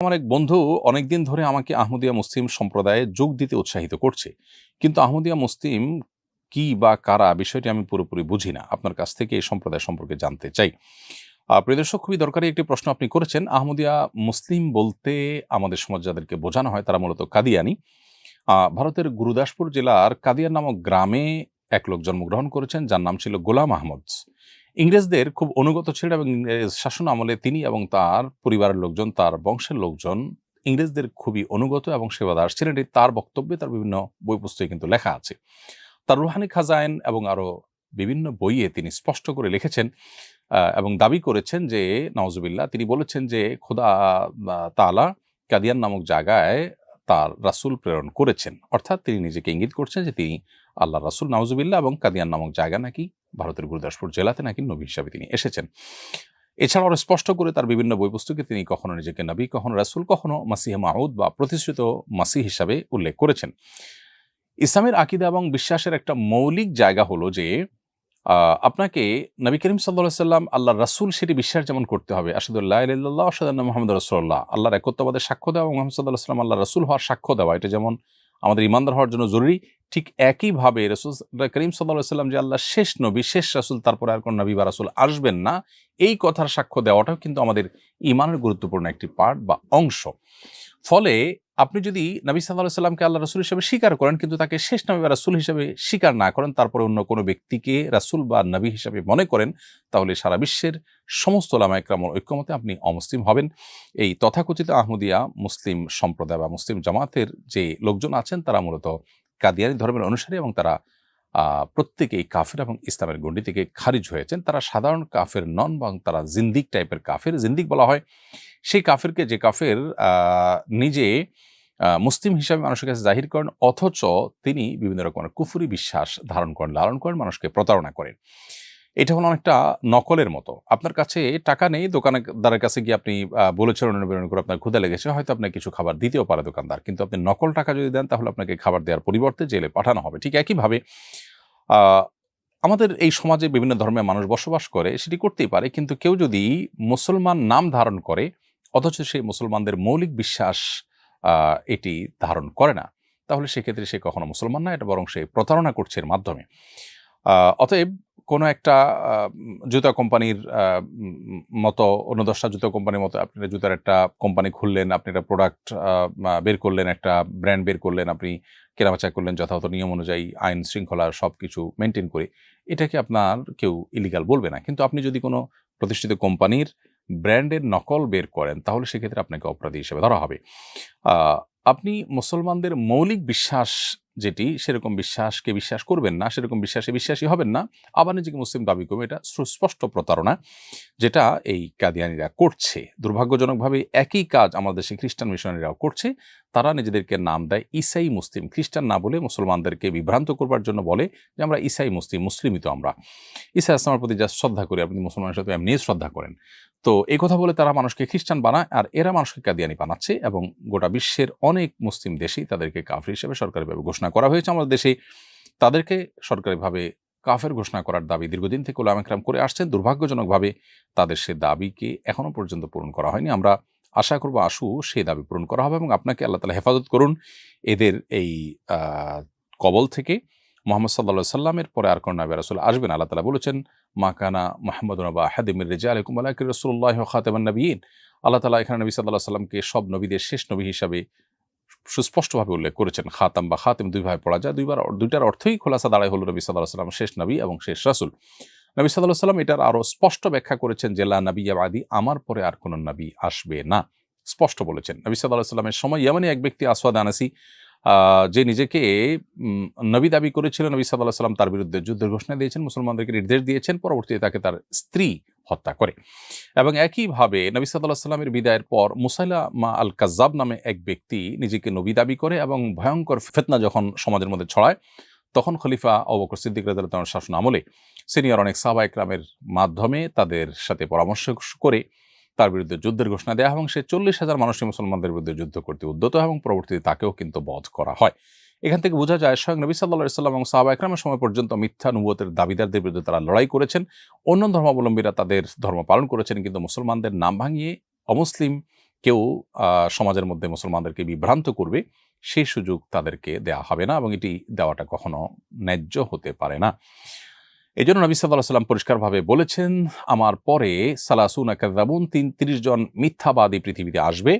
আমার এক বন্ধু অনেকদিন ধরে আমাকে আহমদিয়া মুসলিম সম্প্রদায়ে যোগ দিতে উৎসাহিত করছে। কিন্তু আহমদিয়া মুসলিম কি বা কারা বিষয়টি আমি পুরোপুরি বুঝি না। আপনার কাছ থেকে এই সম্প্রদায় সম্পর্কে জানতে চাই। প্রিয় দর্শক, খুবই দরকারি একটি প্রশ্ন আপনি করেছেন। আহমদিয়া মুসলিম বলতে আমাদের সমাজ যাদেরকে বোঝানো হয় তারা মূলত কাদিয়ানি। ভারতের গুরুদাসপুর জেলার কাদিয়ান নামক গ্রামে এক লোক জন্মগ্রহণ করেছেন যার নাম ছিল গোলাম আহমদ। ইংরেজদের খুব অনুগত ছিলেন এবং ইংরেজ শাসন আমলে তিনি এবং তার পরিবারের লোকজন, তার বংশের লোকজন ইংরেজদের খুবই অনুগত এবং সেবাদার ছিলেন। এটি তার বক্তব্যে, তার বিভিন্ন বই পুস্তকে কিন্তু লেখা আছে। তার রুহানি খাজাইন এবং আরো বিভিন্ন বইয়ে তিনি স্পষ্ট করে লিখেছেন এবং দাবি করেছেন যে নাউজুবিল্লাহ, তিনি বলেছেন যে খোদা তাআলা কাদিয়ান নামক জায়গায় তার রাসূল প্রেরণ করেছেন। অর্থাৎ তিনি নিজেকে ইঙ্গিত করছেন যে তিনি আল্লাহর রাসূল, নাউজুবিল্লাহ, এবং কাদিয়ান নামক জায়গা নাকি ভারতের গুরুদাসপুর জেলাতে নাকি নবী হিসাবে তিনি এসেছেন। এছাড়াও আরো স্পষ্ট করে তার বিভিন্ন বই পুস্তকে তিনি কখনো নিজেকে নবী, কখনো রাসূল, কখনো মাসিহে মাউদ বা প্রতিষ্ঠিত মাসিহ হিসাবে উল্লেখ করেছেন। ইসলামের আকীদা এবং বিশ্বাসের একটা মৌলিক জায়গা হলো যে আপনাকে নবী করিম সাল্লাল্লাহু আলাইহি সাল্লাম আল্লাহর রাসূল সেটি বিশ্বাস যেমন করতে হবে। আশহাদু আল্লা ইলাহা ইল্লাল্লাহ, আশহাদু আন্না মুহাম্মাদুর রাসূলুল্লাহ। আল্লাহর একত্ববাদের সাক্ষ্য দেওয়া এবং মুহাম্মদ সাল্লাল্লাহু আলাইহি সাল্লাম আল্লাহর রাসূল হওয়ার সাক্ষ্য দেওয়া, এটা যেমন আমাদের ঈমানদার হওয়ার জন্য জরুরি, ঠিক একইভাবে রাসূল করিম সাল্লাল্লাহু আলাইহি সাল্লাম যে আল্লাহর শেষ নবী, শেষ রাসূল, তারপরে আর কোন নবী বা রাসূল আসবেন না, এই কথার সাক্ষ্য দেওয়াটাও কিন্তু আমাদের ঈমানের গুরুত্বপূর্ণ একটি পার্ট বা অংশ। ফলে আপনি যদি নবী সাল্লাল্লাহু আলাইহি সাল্লামকে আল্লাহর রাসূল হিসেবে স্বীকার করেন কিন্তু তাকে শেষ নবী বা রাসূল হিসেবে স্বীকার না করেন, তারপরে অন্য কোনো ব্যক্তিকে রাসূল বা নবী হিসেবে মনে করেন, তাহলে সারা বিশ্বের সমস্ত উলামায়ে কেরামের ঐক্যমতে আপনি অমুসলিম হবেন। এই তথাকথিত আহমদিয়া মুসলিম সম্প্রদায় বা মুসলিম জামাতের যে লোকজন আছেন তারা মূলত কাদিয়ানী ধর্মের অনুসারী এবং তারা প্রত্যেকেই কাফের এবং ইসলামের গণ্ডি থেকে খারিজ হয়েছেন। তারা সাধারণ কাফের নন, বরং তারা জিন্দিক টাইপের কাফের। জিন্দিক বলা হয় সেই কাফেরকে, যে কাফের নিজে মুসলিম হিসাবে মানুষের কাছে জাহির করেন, অথচ তিনি বিভিন্ন রকমের কুফরি বিশ্বাস ধারণ করেন, লালন করেন, মানুষকে প্রতারণা করেন। এটা হলো অনেকটা নকলের মতো। আপনার কাছে টাকা নেই, দোকানদারের কাছে গিয়ে আপনি বলেছেন অনুনয় করে আপনার ক্ষুধা লেগেছে, হয়তো আপনাকে কিছু খাবার দিতেও পারে দোকানদার। কিন্তু আপনি নকল টাকা যদি দেন তাহলে আপনাকে খাবার দেওয়ার পরিবর্তে জেলে পাঠানো হবে। ঠিক একইভাবে আ আমাদের এই সমাজে বিভিন্ন ধর্মের মানুষ বসবাস করে, সেটি করতেই পারে। কিন্তু কেউ যদি মুসলমান নাম ধারণ করে অথচ সেই মুসলমানদের মৌলিক বিশ্বাস এটি ধারণ করে না, তাহলে সেক্ষেত্রে সে কখনো মুসলমান না, এটা বরং সে প্রতারণা করছে এর মাধ্যমে। অতএব কোনো একটা জুতা কোম্পানির মতো, অন্য ১০টা জুতা কোম্পানির মতো আপনি জুতার একটা কোম্পানি খুললেন, আপনি একটা প্রোডাক্ট বের করলেন, একটা ব্র্যান্ড বের করলেন, আপনি কেনাবেচা করলেন যথাযথ নিয়ম অনুযায়ী, আইন শৃঙ্খলা সবকিছু মেইনটেইন করে। এটাকে আপনার কেউ ইলিগাল বলবে না। কিন্তু আপনি যদি কোনো প্রতিষ্ঠিত কোম্পানির ব্র্যান্ডের নকল বের করেন, তাহলে সেক্ষেত্রে আপনাকে অপরাধী হিসেবে ধরা হবে। আ আপনি মুসলমানদের মৌলিক বিশ্বাস যেটি, সেরকম বিশ্বাসকে বিশ্বাস করবেন না, সেরকম বিশ্বাসে বিশ্বাসী হবেন না। আবার নিজেকে মুসলিম দাবি করবে, এটা সুস্পষ্ট প্রতারণা, যেটা এই কাদিয়ানীরা করছে। দুর্ভাগ্যজনকভাবে একই কাজ আমাদের দেশে খ্রিস্টান মিশনারিরাও করছে। তারা নিজেদেরকে নাম দেয় ঈসাই মুসলিম। খ্রিস্টান না বলে মুসলমানদেরকে বিভ্রান্ত করবার জন্য বলে যে আমরা ঈসাই মুসলিম, মুসলিমই তো আমরা। ঈসা ইসলামের প্রতি যা শ্রদ্ধা করি, আপনি মুসলমানের সাথে এমনি শ্রদ্ধা করেন। তো এই কথা বলে তারা মানুষকে খ্রিস্টান বানায়, আর এরা মানুষকে কাদিয়ানী বানাচ্ছে এবং গোটা বিশ্বের অনেক মুসলিম দেশেই তাদেরকে কাফির হিসেবে সরকারিভাবে ঘোষণা করা হয়েছে। আমাদের দেশে তাদেরকে সরকারিভাবে কাফের ঘোষণা করার দাবি দীর্ঘদিন থেকে উলামায়ে কেরাম করে আসছেন। দুর্ভাগ্যজনকভাবে তাদের সে দাবিকে এখনো পর্যন্ত পূরণ করা হয়নি। আমরা আশা করব সেই দাবি পূরণ করা হবে এবং আপনাকে আল্লাহ তাআলা হেফাজত করুন এদের এই আ কবল থেকে। মুহাম্মদ সাল্লাল্লাহু আলাইহি সাল্লামের পরে আর কোন নবী রাসূল আসবেন। আল্লাহ তাআলা বলেছেন, মা কানা মুহাম্মাদুন আবা আহাদিম মির রিজালিকুম ওয়ালাকিন রাসূলুল্লাহি ওয়া খাতামান নাবিয়্যিন। আল্লাহ তাআলা এখানে নবী সাল্লাল্লাহু আলাইহি সাল্লামকে সব নবীদের শেষ নবী হিসাবে সুস্পষ্টভাবে উল্লেখ করেছেন। খাতাম বা খাতিম দুই ভাবে পড়া যায়। দুইটার অর্থই খোলাসা দাঁড়ায় হলো নবী সাল্লাল্লাহু আলাইহি সাল্লাম শেষ নবী এবং শেষ রাসূল। নবী সাল্লাল্লাহু আলাইহি সাল্লাম এটার আরো স্পষ্ট ব্যাখ্যা করেছেন যে লা নাবিয়্যা বাদি, আমার পরে আর কোন নবী আসবে না। স্পষ্ট বলেছেন। নবী সাল্লাল্লাহু আলাইহি সাল্লামের সময় ইয়ামানি এক ব্যক্তি আসওয়াদ আনাসি, যে নিজেকে নবী দাবি করেছিলেন, নবী সাল্লাল্লাহু আলাইহি সাল্লাম তার বিরুদ্ধে যুদ্ধের ঘোষণা দিয়েছেন, মুসলমানদেরকে নির্দেশ দিয়েছেন, পরবর্তীতে তাকে তার স্ত্রী হত্যা করে। এবং একইভাবে নবী সাল্লাল্লাহু আলাইহি সাল্লামের বিদায়ের পর মুসাইলামা আল কাজ্জাব নামে এক ব্যক্তি নিজেকে নবী দাবি করে এবং ভয়ঙ্কর ফিতনা যখন সমাজের মধ্যে ছড়ায়, তখন খলিফা আবু বকর সিদ্দিক রাদিয়াল্লাহু তাআলার শাসন আমলে সিনিয়র অনেক সাহাবায়ে কেরামের মাধ্যমে তাদের সাথে পরামর্শ করে তার বিরুদ্ধে যুদ্ধের ঘোষণা দেয়া এবং সে ৪০,০০০ মানুষই মুসলমানদের বিরুদ্ধে যুদ্ধ করতে উদ্যত এবং পরবর্তীতে তাকেও কিন্তু বধ করা হয়। এখান থেকে বোঝা যায় স্বয়ং নবী সাল্লাল্লাহু আলাইহি সাল্লাম এবং সাহাবায়ে কেরামের সময় পর্যন্ত মিথ্যা নবুয়তের দাবিদারদের বিরুদ্ধে তারা লড়াই করেছেন। অন্য ধর্মাবলম্বীরা তাদের ধর্ম পালন করেছেন, কিন্তু মুসলমানদের নাম ভাঙিয়ে অমুসলিম কেউ সমাজের মধ্যে মুসলমানদেরকে বিভ্রান্ত করবে সেই সুযোগ তাদেরকে দেওয়া হবে না, এবং এটি দেওয়াটা কখনো ন্যায্য হতে পারে না। এই জন্য নবী সাল্লাল্লাহু আলাইহি ওয়াসাল্লাম পরিষ্কারভাবে বলেছেন, আমার পরে সালাসুনা কাযাবুন ৩০ জন মিথ্যাবাদী পৃথিবীতে আসবে,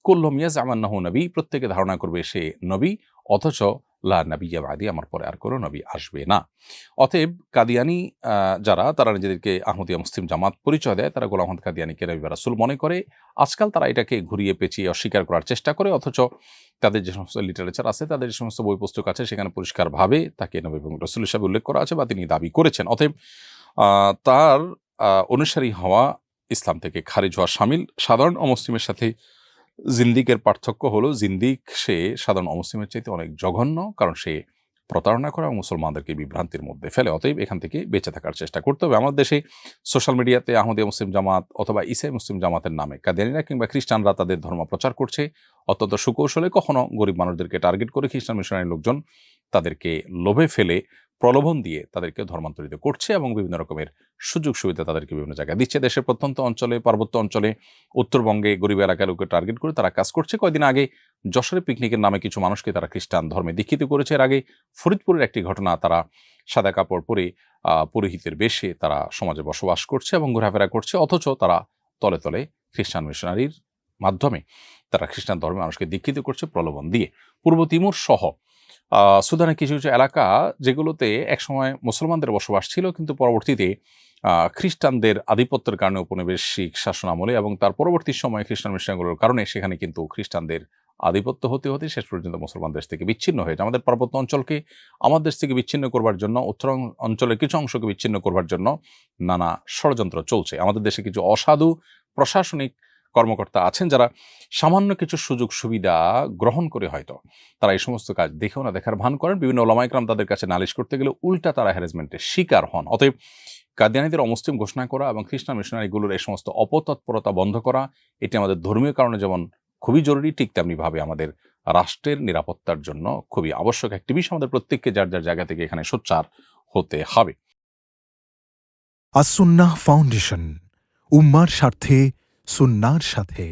কুল্লুহুম ইয়াজআমু আন্নাহু নবী, প্রত্যেকে ধারণা করবে সে নবী, অথচ লা নাবিয়্যা বা'দি, আমার পরে আর কোনো নবী আসবে না। অতএব কাদিয়ানী যারা তারা নিজেদেরকে আহমদিয়া মুসলিম জামাত পরিচয় দেয়, তারা গোলাম আহমদ কাদিয়ানীকে নবী বা রাসূল মনে করে। আজকাল তারা এটাকে ঘুরিয়ে পেঁচিয়ে অস্বীকার করার চেষ্টা করে, অথচ তাদের যে সমস্ত লিটারেচার আছে, তাদের যে সমস্ত বই পুস্তক আছে, সেখানে পরিষ্কারভাবে তাকে নবী এবং রাসূল হিসেবে উল্লেখ করা আছে বা তিনি দাবি করেছেন। অতএব তার অনুসারী হওয়া ইসলাম থেকে খারিজ হওয়া শামিল। সাধারণ অমুসলিমের সাথে জিন্দিকের পার্থক্য হলো, জিন্দিক সে সাধারণ অমুসলিমের চাইতে অনেক জঘন্য, কারণ সে প্রতারণা করে এবং মুসলমানদেরকে বিভ্রান্তির মধ্যে ফেলে। অতএব এখান থেকে বেঁচে থাকার চেষ্টা করতে হবে। আমাদের দেশে সোশ্যাল মিডিয়াতে আহমদিয়া মুসলিম জামাত অথবা ইসাই মুসলিম জামাতের নামে কাদিয়ানীরা কিংবা খ্রিস্টানরা তাদের ধর্ম প্রচার করছে অত্যন্ত সুকৌশলে, কখনো গরিব মানুষদেরকে টার্গেট করে খ্রিস্টান মিশনারি লোকজন তাদেরকে লোভে ফেলে প্রলোভন দিয়ে তাদেরকে ধর্মান্তরিত করছে এবং বিভিন্ন রকমের সুযোগ সুবিধা তাদেরকে বিভিন্ন জায়গায় দিচ্ছে। দেশের প্রত্যন্ত অঞ্চলে, পার্বত্য অঞ্চলে, উত্তরবঙ্গে গরিব এলাকার লোককে টার্গেট করে তারা কাজ করছে। কয়দিন আগে যশোরে পিকনিকের নামে কিছু মানুষকে তারা খ্রিস্টান ধর্মে দীক্ষিত করেছে। এর আগে ফরিদপুরের একটি ঘটনা, তারা সাদা কাপড় পরে পুরোহিতের বেশে তারা সমাজে বসবাস করছে এবং ঘোরাফেরা করছে, অথচ তারা তলে তলে খ্রিস্টান মিশনারির মাধ্যমে তারা খ্রিস্টান ধর্মে মানুষকে দীক্ষিত করছে প্রলোভন দিয়ে। পূর্ব তিমুর সহ সুদানের কিছু কিছু এলাকা, যেগুলোতে একসময় মুসলমানদের বসবাস ছিল, কিন্তু পরবর্তীতে খ্রিস্টানদের আধিপত্যের কারণে উপনিবেশিক শাসন আমলে এবং তার পরবর্তী সময়ে খ্রিস্টান মিশনারিগুলোর কারণে সেখানে কিন্তু খ্রিস্টানদের আধিপত্য হতে হতে শেষ পর্যন্ত মুসলমান দেশ থেকে বিচ্ছিন্ন হয়েছে। আমাদের পার্বত্য অঞ্চলকে আমাদের দেশ থেকে বিচ্ছিন্ন করবার জন্য, উত্তর অঞ্চলের কিছু অংশকে বিচ্ছিন্ন করবার জন্য নানা ষড়যন্ত্র চলছে। আমাদের দেশে কিছু অসাধু প্রশাসনিক কর্মকর্তা আছেন যারা সামান্য কিছু সুযোগ সুবিধা গ্রহণ করে হয়তো তারা এই সমস্ত কাজ দেখেও না দেখার ভান করেন। বিভিন্ন ওলামা ইকরাম তাদের কাছে নালিশ করতে গেলে উল্টা তারা হ্যারাসমেন্টের শিকার হন। অতএব কাদিয়ানীদের অমুসলিম ঘোষণা করা এবং খ্রিস্টান মিশনারিগুলোর এই সমস্ত অপতৎপরতা বন্ধ করা, এটি আমাদের ধর্মীয় কারণে যেমন খুবই জরুরি, ঠিক তেমনিভাবে আমাদের রাষ্ট্রের নিরাপত্তার জন্য খুবই আবশ্যক একটি বিষয়। আমাদের প্রত্যেককে যার যার জায়গা থেকে এখানে সোচ্চার হতে হবে। আস-সুন্নাহ ফাউন্ডেশন, উম্মার স্বার্থে সুন্নাহর সাথে।